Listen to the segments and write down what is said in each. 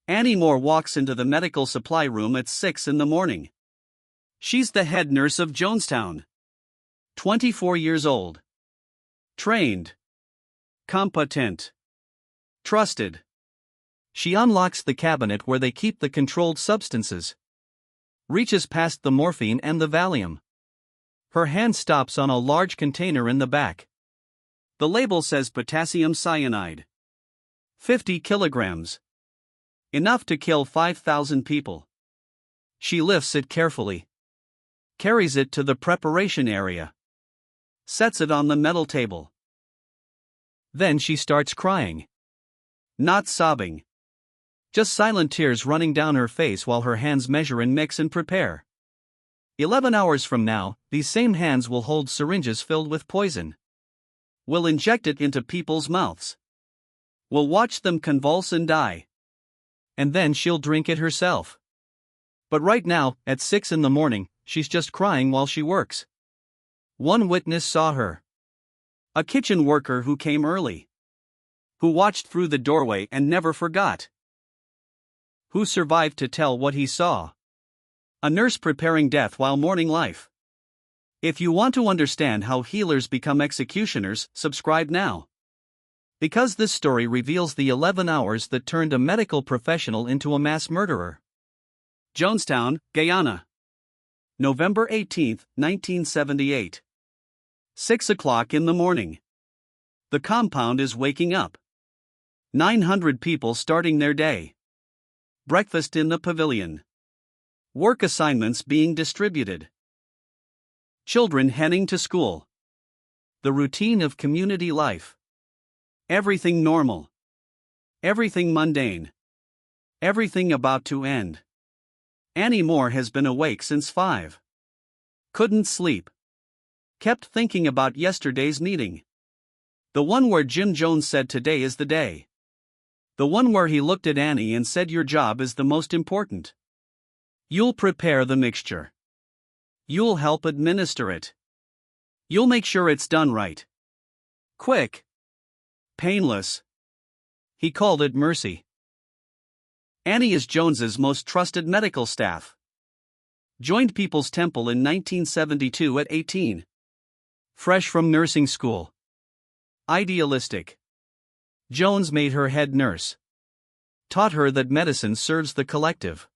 Annie Moore walks into the medical supply room at 6 in the morning. She's the head nurse of Jonestown. 24 years old. Trained. Competent. Trusted. She unlocks the cabinet where they keep the controlled substances. Reaches past the morphine and the Valium. Her hand stops on a large container in the back. The label says potassium cyanide. 50 kilograms. Enough to kill 5,000 people. She lifts it carefully. Carries it to the preparation area. Sets it on the metal table. Then she starts crying. Not sobbing. Just silent tears running down her face while her hands measure and mix and prepare. 11 hours from now, these same hands will hold syringes filled with poison. Will inject it into people's mouths. Will watch them convulse and die. And then she'll drink it herself. But right now, at 6 in the morning, she's just crying while she works. One witness saw her. A kitchen worker who came early. Who watched through the doorway and never forgot. Who survived to tell what he saw. A nurse preparing death while mourning life. If you want to understand how healers become executioners, subscribe now. Because this story reveals the 11 hours that turned a medical professional into a mass murderer. Jonestown, Guyana. November 18, 1978. 6 o'clock in the morning. The compound is waking up. 900 people starting their day. Breakfast in the pavilion. Work assignments being distributed. Children heading to school. The routine of community life. Everything normal. Everything mundane. Everything about to end. Annie Moore has been awake since 5. Couldn't sleep. Kept thinking about yesterday's meeting. The one where Jim Jones said today is the day. The one where he looked at Annie and said your job is the most important. You'll prepare the mixture. You'll help administer it. You'll make sure it's done right. Quick. Painless. He called it mercy. Annie is Jones's most trusted medical staff. Joined People's Temple in 1972 at 18. Fresh from nursing school. Idealistic. Jones made her head nurse. Taught her that medicine serves the collective.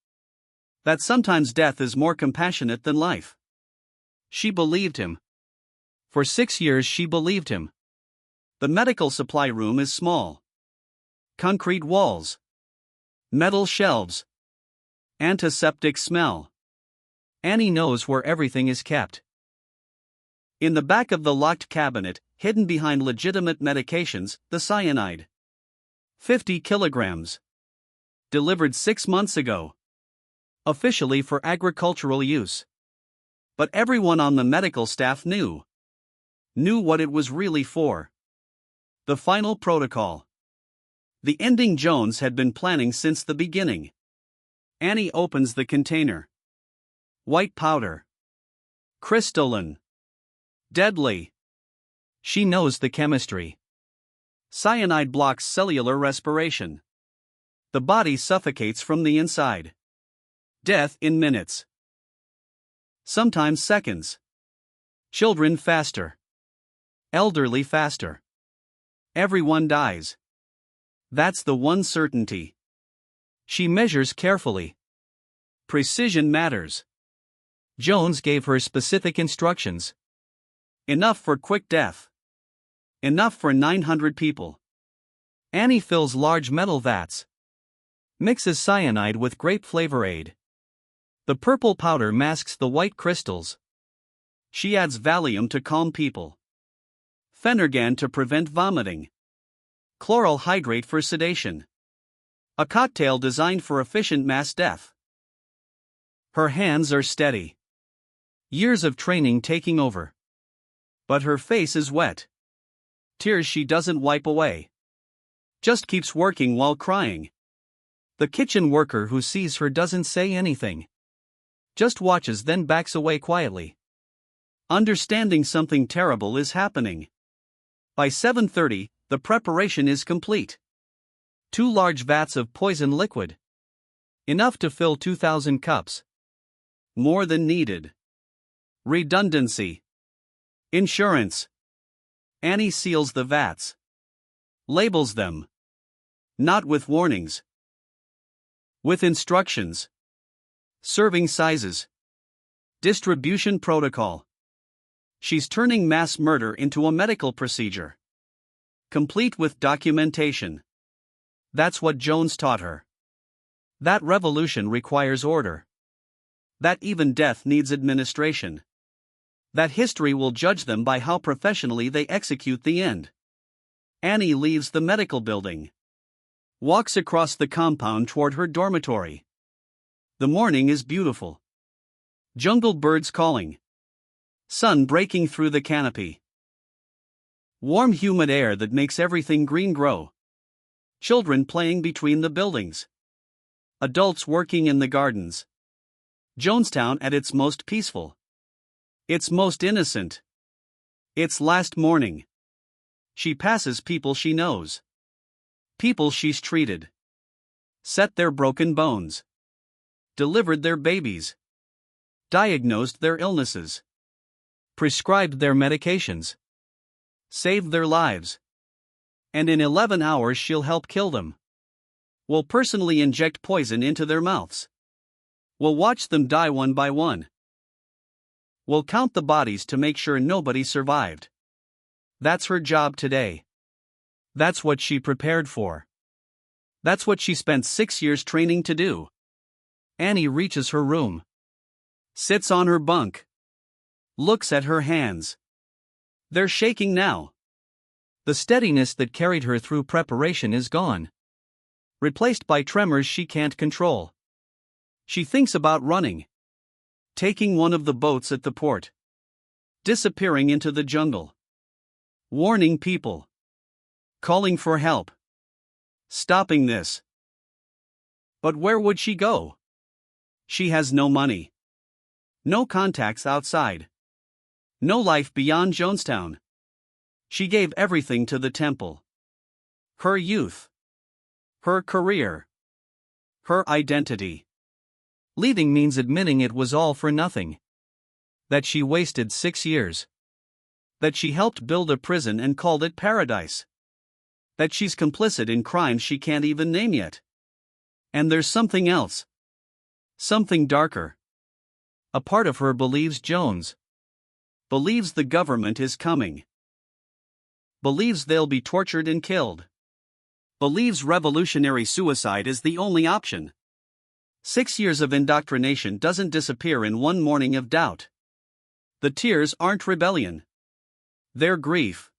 That sometimes death is more compassionate than life. She believed him. For 6 years she believed him. The medical supply room is small. Concrete walls. Metal shelves. Antiseptic smell. Annie knows where everything is kept. In the back of the locked cabinet, hidden behind legitimate medications, the cyanide. 50 kilograms. Delivered 6 months ago. Officially for agricultural use. But everyone on the medical staff knew. Knew what it was really for. The final protocol. The ending Jones had been planning since the beginning. Annie opens the container. White powder. Crystalline. Deadly. She knows the chemistry. Cyanide blocks cellular respiration. The body suffocates from the inside. Death in minutes. Sometimes seconds. Children faster. Elderly faster. Everyone dies. That's the one certainty. She measures carefully. Precision matters. Jones gave her specific instructions. Enough for quick death. Enough for 900 people. Annie fills large metal vats. Mixes cyanide with grape flavor aid. The purple powder masks the white crystals. She adds Valium to calm people. Phenergan to prevent vomiting. Chloral hydrate for sedation. A cocktail designed for efficient mass death. Her hands are steady. Years of training taking over. But her face is wet. Tears she doesn't wipe away. Just keeps working while crying. The kitchen worker who sees her doesn't say anything. Just watches, then backs away quietly. Understanding something terrible is happening. By 7:30, the preparation is complete. 2 large vats of poison liquid. Enough to fill 2,000 cups. More than needed. Redundancy. Insurance. Annie seals the vats. Labels them. Not with warnings. With instructions. Serving sizes. Distribution protocol. She's turning mass murder into a medical procedure. Complete with documentation. That's what Jones taught her. That revolution requires order. That even death needs administration. That history will judge them by how professionally they execute the end. Annie leaves the medical building. Walks across the compound toward her dormitory. The morning is beautiful. Jungle birds calling. Sun breaking through the canopy. Warm humid air that makes everything green grow. Children playing between the buildings. Adults working in the gardens. Jonestown at its most peaceful. Its most innocent. Its last morning. She passes people she knows. People she's treated. Set their broken bones. Delivered their babies. Diagnosed their illnesses. Prescribed their medications. Saved their lives. And in 11 hours she'll help kill them. Will personally inject poison into their mouths. Will watch them die one by one. Will count the bodies to make sure nobody survived. That's her job today. That's what she prepared for. That's what she spent 6 years training to do. Annie reaches her room. Sits on her bunk. Looks at her hands. They're shaking now. The steadiness that carried her through preparation is gone. Replaced by tremors she can't control. She thinks about running. Taking one of the boats at the port. Disappearing into the jungle. Warning people. Calling for help. Stopping this. But where would she go? She has no money. No contacts outside. No life beyond Jonestown. She gave everything to the temple. Her youth. Her career. Her identity. Leaving means admitting it was all for nothing. That she wasted 6 years. That she helped build a prison and called it paradise. That she's complicit in crimes she can't even name yet. And there's something else. Something darker. A part of her believes Jones. Believes the government is coming. Believes they'll be tortured and killed. Believes revolutionary suicide is the only option. 6 years of indoctrination doesn't disappear in one morning of doubt. The tears aren't rebellion. They're grief.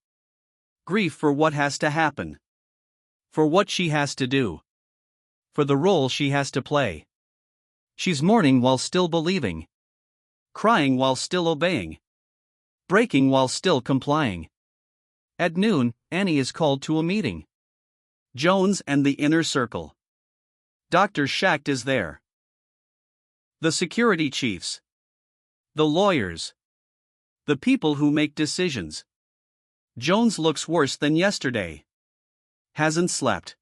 Grief for what has to happen. For what she has to do. For the role she has to play. She's mourning while still believing. Crying while still obeying. Breaking while still complying. At noon, Annie is called to a meeting. Jones and the inner circle. Dr. Schacht is there. The security chiefs. The lawyers. The people who make decisions. Jones looks worse than yesterday. Hasn't slept.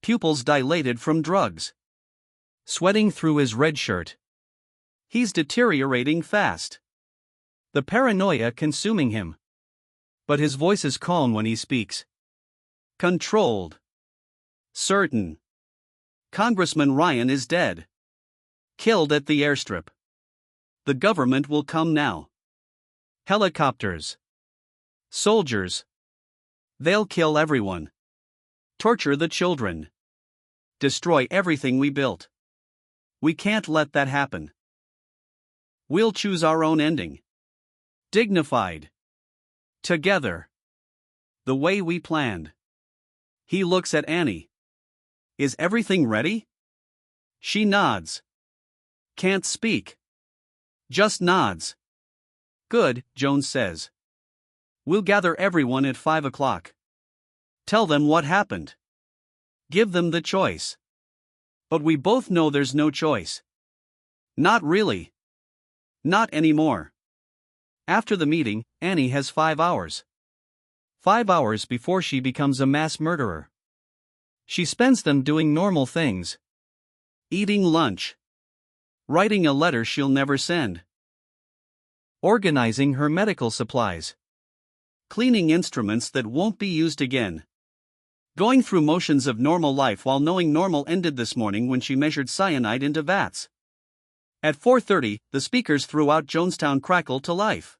Pupils dilated from drugs. Sweating through his red shirt. He's deteriorating fast. The paranoia consuming him. But his voice is calm when he speaks. Controlled. Certain. Congressman Ryan is dead. Killed at the airstrip. The government will come now. Helicopters. Soldiers. They'll kill everyone. Torture the children. Destroy everything we built. We can't let that happen. We'll choose our own ending. Dignified. Together. The way we planned. He looks at Annie. Is everything ready? She nods. Can't speak. Just nods. Good, Jones says. We'll gather everyone at 5 o'clock. Tell them what happened. Give them the choice. But we both know there's no choice. Not really. Not anymore. After the meeting, Annie has 5 hours. 5 hours before she becomes a mass murderer. She spends them doing normal things. Eating lunch. Writing a letter she'll never send. Organizing her medical supplies. Cleaning instruments that won't be used again. Going through motions of normal life while knowing normal ended this morning when she measured cyanide into vats. At 4:30, the speakers throughout Jonestown crackled to life.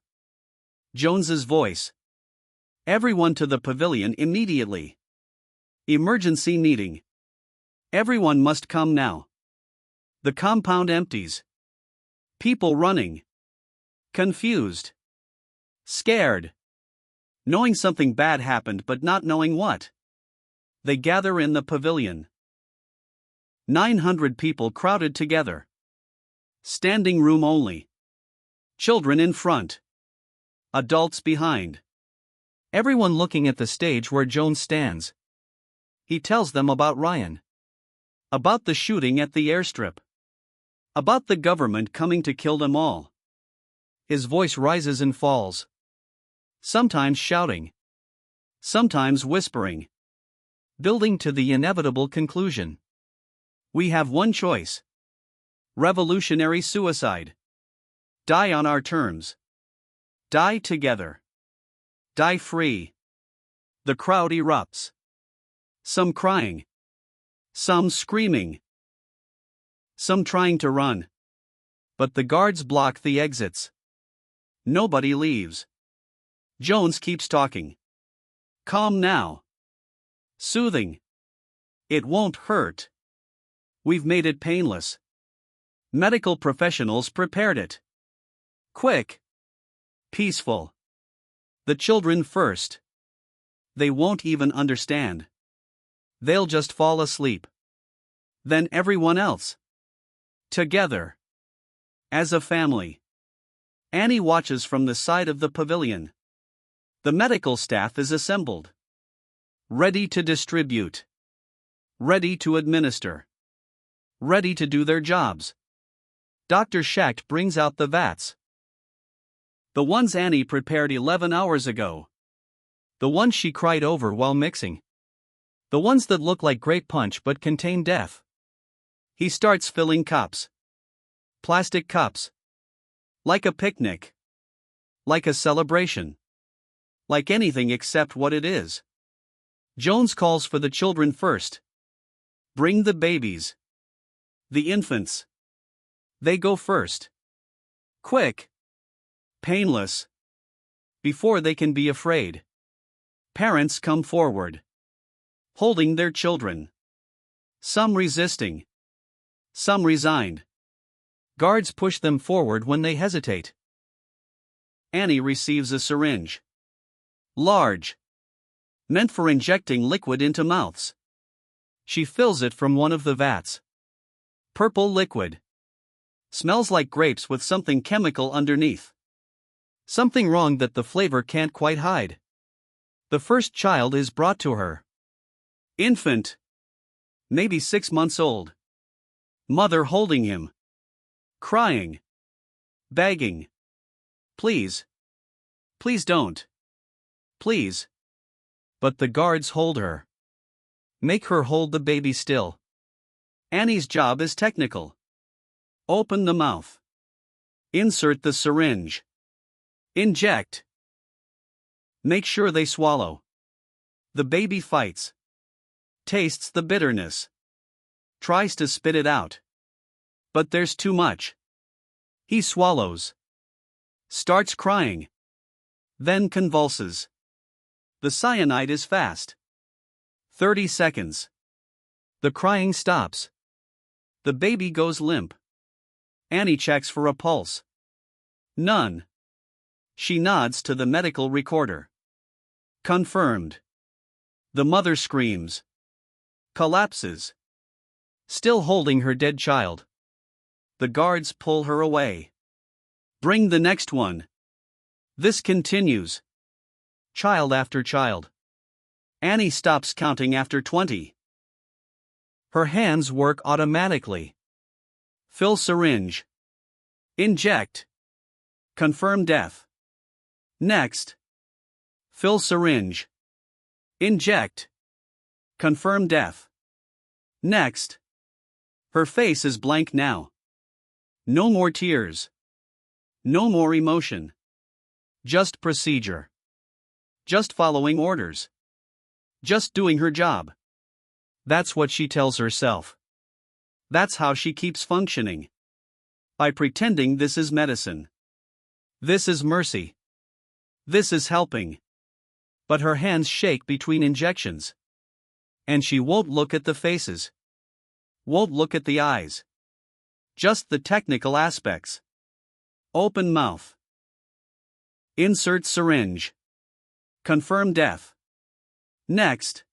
Jones's voice. Everyone to the pavilion immediately. Emergency meeting. Everyone must come now. The compound empties. People running. Confused. Scared. Knowing something bad happened but not knowing what. They gather in the pavilion. 900 people crowded together. Standing room only. Children in front. Adults behind. Everyone looking at the stage where Jones stands. He tells them about Ryan. About the shooting at the airstrip. About the government coming to kill them all. His voice rises and falls. Sometimes shouting. Sometimes whispering. Building to the inevitable conclusion. We have one choice. Revolutionary suicide. Die on our terms. Die together. Die free. The crowd erupts. Some crying. Some screaming. Some trying to run. But the guards block the exits. Nobody leaves. Jones keeps talking. Calm now. Soothing. It won't hurt. We've made it painless. Medical professionals prepared it. Quick. Peaceful. The children first. They won't even understand. They'll just fall asleep. Then everyone else. Together. As a family. Annie watches from the side of the pavilion. The medical staff is assembled. Ready to distribute. Ready to administer. Ready to do their jobs. Dr. Schacht brings out the vats. The ones Annie prepared 11 hours ago. The ones she cried over while mixing. The ones that look like grape punch but contain death. He starts filling cups. Plastic cups. Like a picnic. Like a celebration. Like anything except what it is. Jones calls for the children first. Bring the babies. The infants. They go first. Quick. Painless. Before they can be afraid. Parents come forward. Holding their children. Some resisting. Some resigned. Guards push them forward when they hesitate. Annie receives a syringe. Large. Meant for injecting liquid into mouths. She fills it from one of the vats. Purple liquid. Smells like grapes with something chemical underneath. Something wrong that the flavor can't quite hide. The first child is brought to her. Infant. Maybe 6 months old. Mother holding him. Crying. Begging. Please. Please don't. Please. But the guards hold her. Make her hold the baby still. Annie's job is technical. Open the mouth. Insert the syringe. Inject. Make sure they swallow. The baby fights. Tastes the bitterness. Tries to spit it out. But there's too much. He swallows. Starts crying. Then convulses. The cyanide is fast. 30 seconds. The crying stops. The baby goes limp. Annie checks for a pulse. None. She nods to the medical recorder. Confirmed. The mother screams. Collapses. Still holding her dead child. The guards pull her away. Bring the next one. This continues. Child after child. Annie stops counting after 20. Her hands work automatically. Fill syringe. Inject. Confirm death. Next. Fill syringe. Inject. Confirm death. Next. Her face is blank now. No more tears. No more emotion. Just procedure. Just following orders. Just doing her job. That's what she tells herself. That's how she keeps functioning. By pretending this is medicine. This is mercy. This is helping. But her hands shake between injections. And she won't look at the faces. Won't look at the eyes. Just the technical aspects. Open mouth. Insert syringe. Confirm death. Next.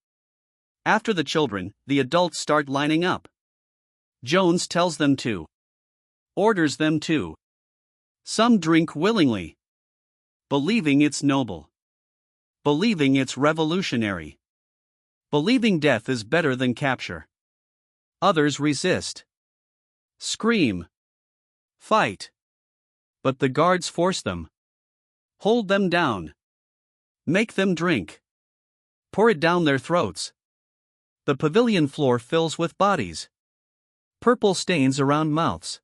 After the children, the adults start lining up. Jones tells them to. Orders them to. Some drink willingly. Believing it's noble. Believing it's revolutionary. Believing death is better than capture. Others resist. Scream. Fight. But the guards force them. Hold them down. Make them drink. Pour it down their throats. The pavilion floor fills with bodies. Purple stains around mouths.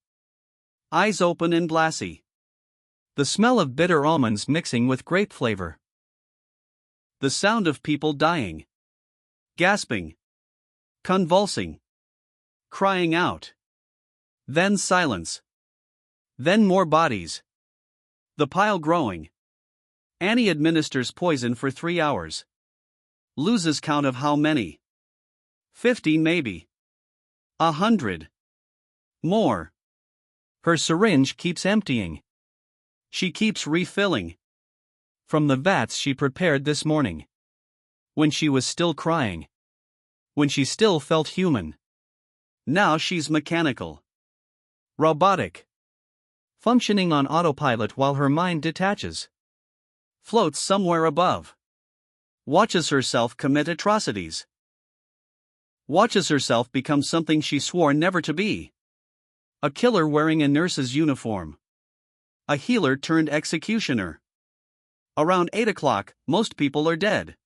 Eyes open and glassy. The smell of bitter almonds mixing with grape flavor. The sound of people dying. Gasping. Convulsing. Crying out. Then silence. Then more bodies. The pile growing. Annie administers poison for 3 hours. Loses count of how many. 50 maybe. 100. More. Her syringe keeps emptying. She keeps refilling. From the vats she prepared this morning. When she was still crying. When she still felt human. Now she's mechanical. Robotic. Functioning on autopilot while her mind detaches. Floats somewhere above. Watches herself commit atrocities. Watches herself become something she swore never to be. A killer wearing a nurse's uniform. A healer turned executioner. Around 8 o'clock, most people are dead.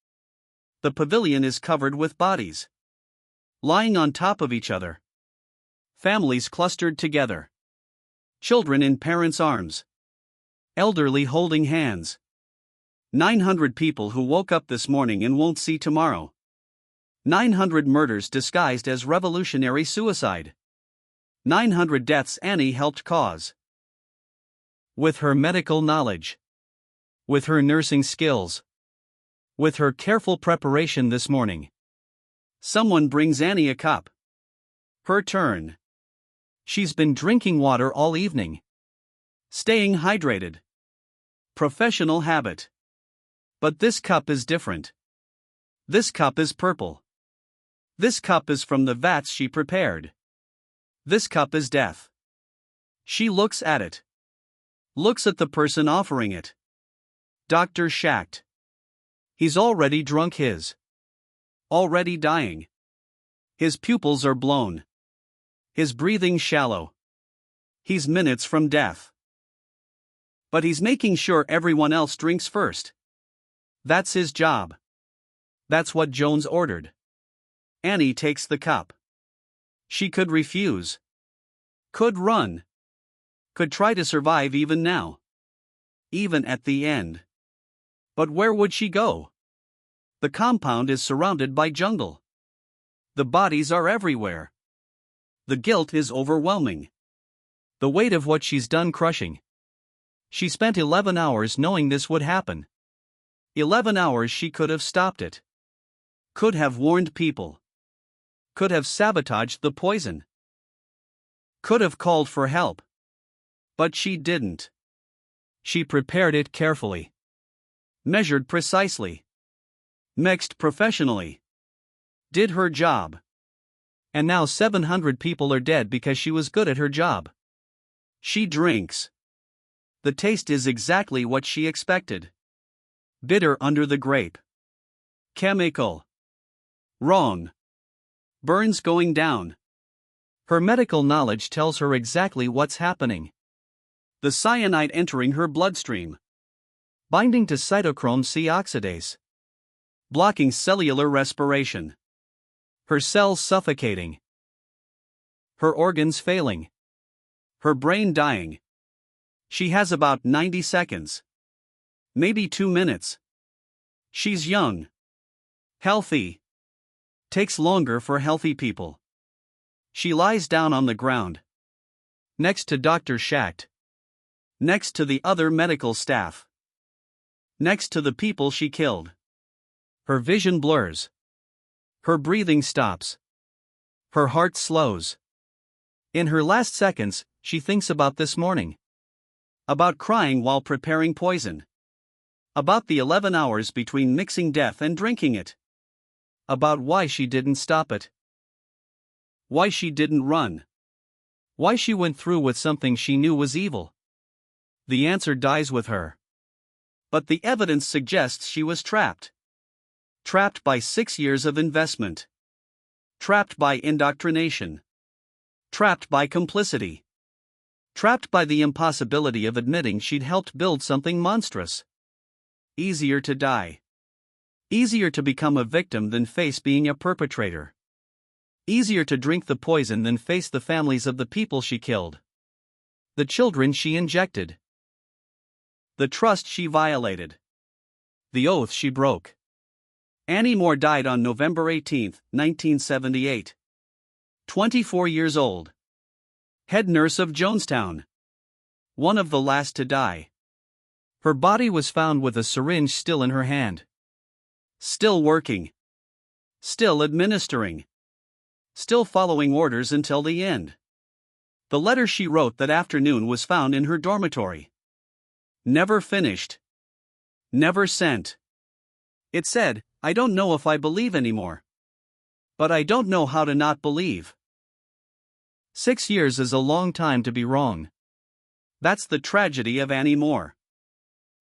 The pavilion is covered with bodies. Lying on top of each other. Families clustered together. Children in parents' arms. Elderly holding hands. 900 people who woke up this morning and won't see tomorrow. 900 murders disguised as revolutionary suicide. 900 deaths Annie helped cause. With her medical knowledge. With her nursing skills. With her careful preparation this morning. Someone brings Annie a cup. Her turn. She's been drinking water all evening. Staying hydrated. Professional habit. But this cup is different. This cup is purple. This cup is from the vats she prepared. This cup is death. She looks at it. Looks at the person offering it. Dr. Schacht. He's already drunk his. Already dying. His pupils are blown. His breathing shallow. He's minutes from death. But he's making sure everyone else drinks first. That's his job. That's what Jones ordered. Annie takes the cup. She could refuse. Could run. Could try to survive even now. Even at the end. But where would she go? The compound is surrounded by jungle. The bodies are everywhere. The guilt is overwhelming. The weight of what she's done crushing. She spent 11 hours knowing this would happen. 11 hours she could have stopped it. Could have warned people. Could have sabotaged the poison. Could have called for help. But she didn't. She prepared it carefully. Measured precisely. Mixed professionally. Did her job. And now 700 people are dead because she was good at her job. She drinks. The taste is exactly what she expected. Bitter under the grape. Chemical. Wrong. Burns going down. Her medical knowledge tells her exactly what's happening. The cyanide entering her bloodstream. Binding to cytochrome C oxidase. Blocking cellular respiration. Her cells suffocating. Her organs failing. Her brain dying. She has about 90 seconds. Maybe 2 minutes. She's young. Healthy. Takes longer for healthy people. She lies down on the ground. Next to Dr. Schacht. Next to the other medical staff. Next to the people she killed. Her vision blurs. Her breathing stops. Her heart slows. In her last seconds, she thinks about this morning. About crying while preparing poison. About the 11 hours between mixing death and drinking it. About why she didn't stop it. Why she didn't run. Why she went through with something she knew was evil. The answer dies with her. But the evidence suggests she was trapped. Trapped by 6 years of investment. Trapped by indoctrination. Trapped by complicity. Trapped by the impossibility of admitting she'd helped build something monstrous. Easier to die. Easier to become a victim than face being a perpetrator. Easier to drink the poison than face the families of the people she killed. The children she injected. The trust she violated. The oath she broke. Annie Moore died on November 18, 1978. 24 years old. Head nurse of Jonestown. One of the last to die. Her body was found with a syringe still in her hand. Still working. Still administering. Still following orders until the end. The letter she wrote that afternoon was found in her dormitory. Never finished. Never sent. It said, "I don't know if I believe anymore. But I don't know how to not believe." 6 years is a long time to be wrong. That's the tragedy of Annie Moore.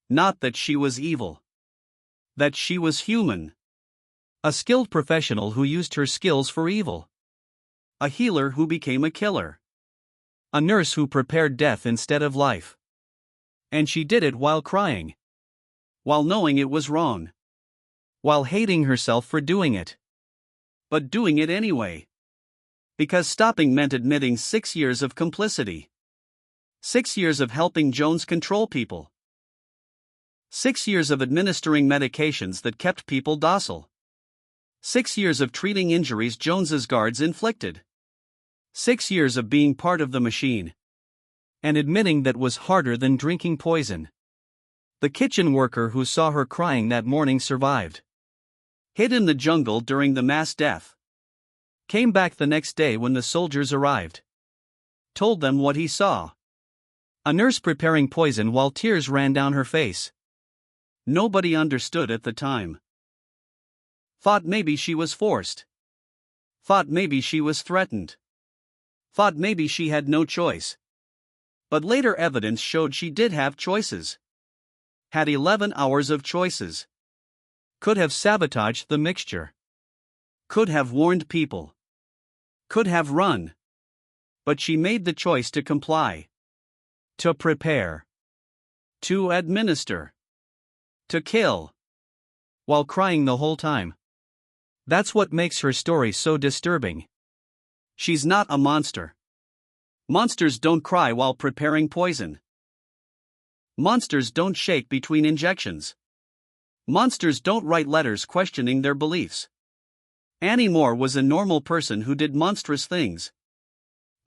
Not that she was evil. That she was human. A skilled professional who used her skills for evil. A healer who became a killer. A nurse who prepared death instead of life. And she did it while crying. While knowing it was wrong. While hating herself for doing it. But doing it anyway. Because stopping meant admitting 6 years of complicity. 6 years of helping Jones control people. 6 years of administering medications that kept people docile. 6 years of treating injuries Jones's guards inflicted. 6 years of being part of the machine. And admitting that was harder than drinking poison. The kitchen worker who saw her crying that morning survived. Hid in the jungle during the mass death. Came back the next day when the soldiers arrived. Told them what he saw. A nurse preparing poison while tears ran down her face. Nobody understood at the time. Thought maybe she was forced. Thought maybe she was threatened. Thought maybe she had no choice. But later evidence showed she did have choices. Had 11 hours of choices. Could have sabotaged the mixture. Could have warned people. Could have run. But she made the choice to comply. To prepare. To administer. To kill. While crying the whole time. That's what makes her story so disturbing. She's not a monster. Monsters don't cry while preparing poison. Monsters don't shake between injections. Monsters don't write letters questioning their beliefs. Annie Moore was a normal person who did monstrous things.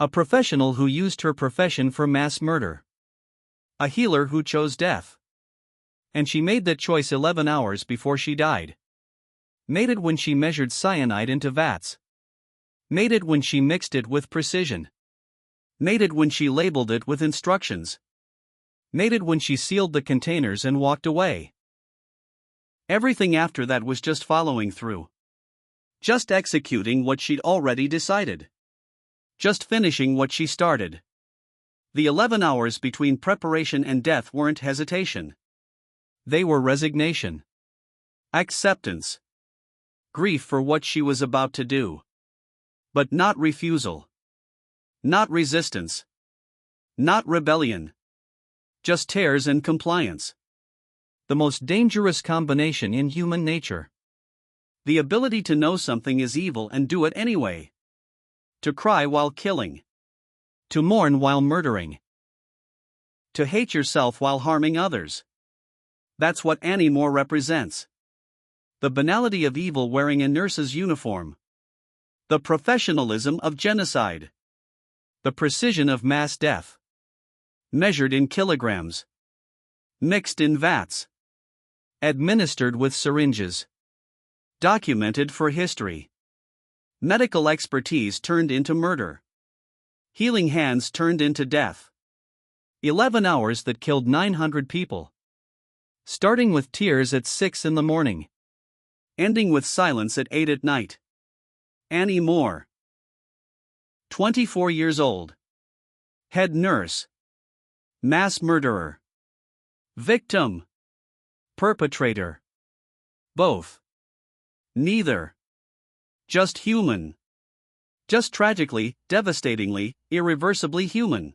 A professional who used her profession for mass murder. A healer who chose death. And she made that choice 11 hours before she died. Made it when she measured cyanide into vats. Made it when she mixed it with precision. Made it when she labeled it with instructions. Made it when she sealed the containers and walked away. Everything after that was just following through. Just executing what she'd already decided. Just finishing what she started. The 11 hours between preparation and death weren't hesitation. They were resignation. Acceptance. Grief for what she was about to do. But not refusal. Not resistance. Not rebellion. Just tears and compliance. The most dangerous combination in human nature. The ability to know something is evil and do it anyway. To cry while killing. To mourn while murdering. To hate yourself while harming others. That's what Annie Moore represents. The banality of evil wearing a nurse's uniform. The professionalism of genocide. The precision of mass death. Measured in kilograms. Mixed in vats. Administered with syringes. Documented for history. Medical expertise turned into murder. Healing hands turned into death. 11 hours that killed 900 people. Starting with tears at 6 in the morning. Ending with silence at 8 at night. Annie Moore. 24 years old. Head nurse. Mass murderer. Victim. Perpetrator. Both. Neither. Just human. Just tragically, devastatingly, irreversibly human.